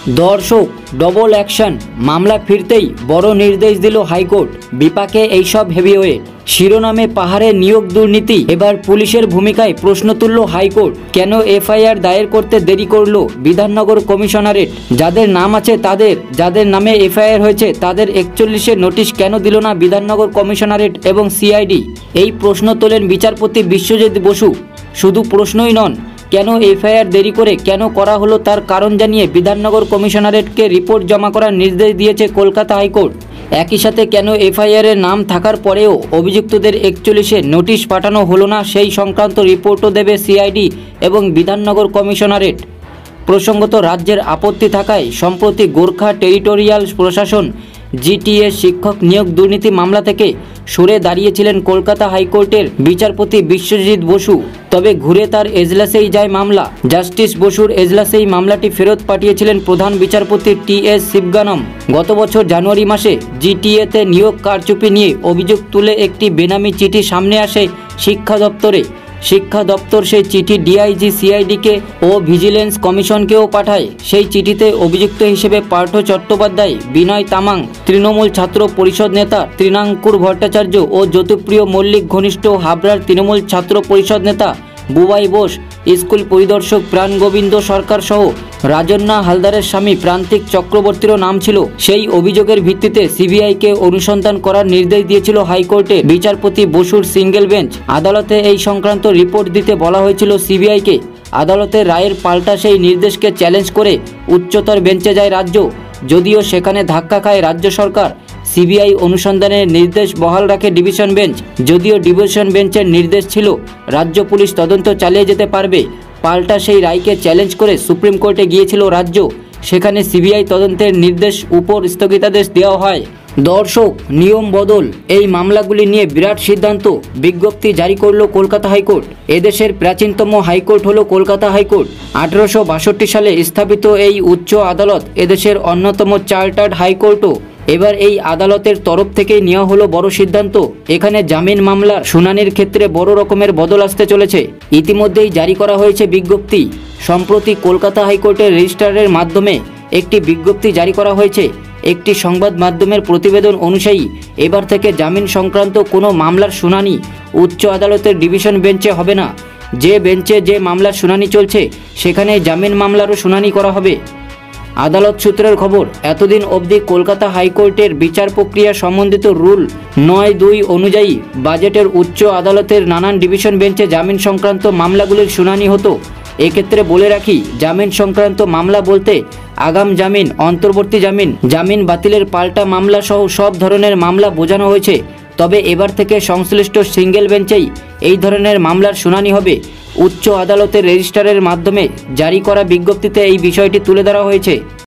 দর্শক, double action, মামলা ফিরতেই বড় নির্দেশ দিল হাইকোর্ট। বিপাকে এইসব হেভিওয়েট শিরোনামে পাহাড়ে নিয়োগ দুর্নীতি, এবার পুলিশের ভূমিকায় প্রশ্ন তুলল হাইকোর্ট। কেন এফআইআর দায়ের করতে দেরি করল বিধাননগর কমিশনারেট? যাদের নাম আছে তাদের, যাদের নামে এফআইআর হয়েছে তাদের 41-এর নোটিশ কেন দিল না বিধাননগর কমিশনারেট এবং সিআইডি? এই প্রশ্ন তোলেন বিচারপতি বিশ্বজিৎ বসু। শুধু প্রশ্নই নন, কেন এফআইআর দেরি করে কেন করা হলো তার কারণ জানিয়ে বিধাননগর কমিশনারেটকে রিপোর্ট জমা করার নির্দেশ দিয়েছে কলকাতা হাইকোর্ট। একই সাথে কেন এফআইআরের নাম থাকার পরেও অভিযুক্তদের 41-এ নোটিশ পাঠানো হলো না সেই সংক্রান্ত রিপোর্টও দেবে সিআইডি এবং বিধাননগর কমিশনারেট। প্রসঙ্গত, রাজ্যের আপত্তি থাকায় সম্প্রতি গোর্খা টেরিটোরিয়াল প্রশাসন জিটিএ শিক্ষক নিয়োগ দুর্নীতি মামলা থেকে সরে দাঁড়িয়েছিলেন কলকাতা হাইকোর্টের বিচারপতি বিশ্বজিৎ বসু। তবে ঘুরে তার এজলাসেই যায় মামলা। জাস্টিস বসুর এজলাসেই মামলাটি ফেরত পাঠিয়েছিলেন প্রধান বিচারপতি টি.এস. শিবগানম। গত বছর জানুয়ারি মাসে জিটিএতে নিয়োগ কারচুপি নিয়ে অভিযোগ তুলে একটি বেনামি চিঠি সামনে আসে শিক্ষা দপ্তরে। শিক্ষা দপ্তর সেই চিঠি ডিআইজি, সিআইডিকে ও ভিজিলেন্স কমিশনকেও পাঠায়। সেই চিঠিতে অভিযুক্ত হিসেবে পার্থ চট্টোপাধ্যায়, বিনয় তামাং, তৃণমূল ছাত্র পরিষদ নেতা তৃণাঙ্কুর ভট্টাচার্য ও জ্যোতিপ্রিয় মল্লিক ঘনিষ্ঠ হাবড়ার তৃণমূল ছাত্র পরিষদ নেতা বুবাই বোস, স্কুল পরিদর্শক প্রাণগোবিন্দ সরকার সহ রাজন্না হালদারের স্বামী প্রান্তিক চক্রবর্তীরও নাম ছিল। সেই অভিযোগের ভিত্তিতে সিবিআইকে অনুসন্ধান করার নির্দেশ দিয়েছিল হাইকোর্টে বিচারপতি বসুর সিঙ্গেল বেঞ্চ। আদালতে এই সংক্রান্ত রিপোর্ট দিতে বলা হয়েছিল সিবিআইকে। আদালতের রায়ের পাল্টা সেই নির্দেশকে চ্যালেঞ্জ করে উচ্চতর বেঞ্চে যায় রাজ্য। যদিও সেখানে ধাক্কা খায় রাজ্য সরকার। সিবিআই অনুসন্ধানের নির্দেশ বহাল রাখে ডিভিশন বেঞ্চ। যদিও ডিভিশন বেঞ্চের নির্দেশ ছিল রাজ্য পুলিশ তদন্ত চালিয়ে যেতে পারবে, পাল্টা সেই রায়কে চ্যালেঞ্জ করে সুপ্রিম কোর্টে গিয়েছিল রাজ্য। সেখানে সিবিআই তদন্তের নির্দেশ উপর স্থগিতাদেশ দেওয়া হয়। দর্শক, নিয়ম বদল, এই মামলাগুলি নিয়ে বিরাট সিদ্ধান্ত। বিজ্ঞপ্তি জারি করল কলকাতা হাইকোর্ট। এদেশের প্রাচীনতম হাইকোর্ট হলো কলকাতা হাইকোর্ট। 1862 সালে স্থাপিত এই উচ্চ আদালত এদেশের অন্যতম চার্টার্ড হাইকোর্টও। এবার এই আদালতের তরফ থেকে নেওয়া হলো বড় সিদ্ধান্ত। এখানে জামিন মামলার শুনানির ক্ষেত্রে বড় রকমের বদল আসতে চলেছে। ইতিমধ্যেই জারি করা হয়েছে বিজ্ঞপ্তি। সম্প্রতি কলকাতা হাইকোর্টের রেজিস্ট্রারের মাধ্যমে একটি বিজ্ঞপ্তি জারি করা হয়েছে। একটি সংবাদ মাধ্যমের প্রতিবেদন অনুযায়ী এবার থেকে জামিন সংক্রান্ত কোনো মামলার শুনানি উচ্চ আদালতের ডিভিশন বেঞ্চে হবে না। যে বেঞ্চে যে মামলার শুনানি চলছে সেখানে জামিন মামলারও শুনানি করা হবে। আদালত সূত্রের খবর, এতদিন অবধি কলকাতা হাইকোর্টের বিচার প্রক্রিয়া সম্বন্ধিত রুল 9(2) অনুযায়ী বাজেটের উচ্চ আদালতের নানান ডিভিশন বেঞ্চে জামিন সংক্রান্ত মামলাগুলির শুনানি হতো। এক্ষেত্রে বলে রাখি, জামিন সংক্রান্ত মামলা বলতে আগাম জামিন, অন্তর্বর্তী জামিন, জামিন বাতিলের পাল্টা মামলা সহ সব ধরনের মামলা বোঝানো হয়েছে। তবে এবার থেকে সংশ্লিষ্ট সিঙ্গেল বেঞ্চেই এই ধরনের মামলার শুনানি হবে। উচ্চ আদালতের রেজিস্ট্রারের মাধ্যমে জারি করা বিজ্ঞপ্তিতে এই বিষয়টি তুলে ধরা হয়েছে।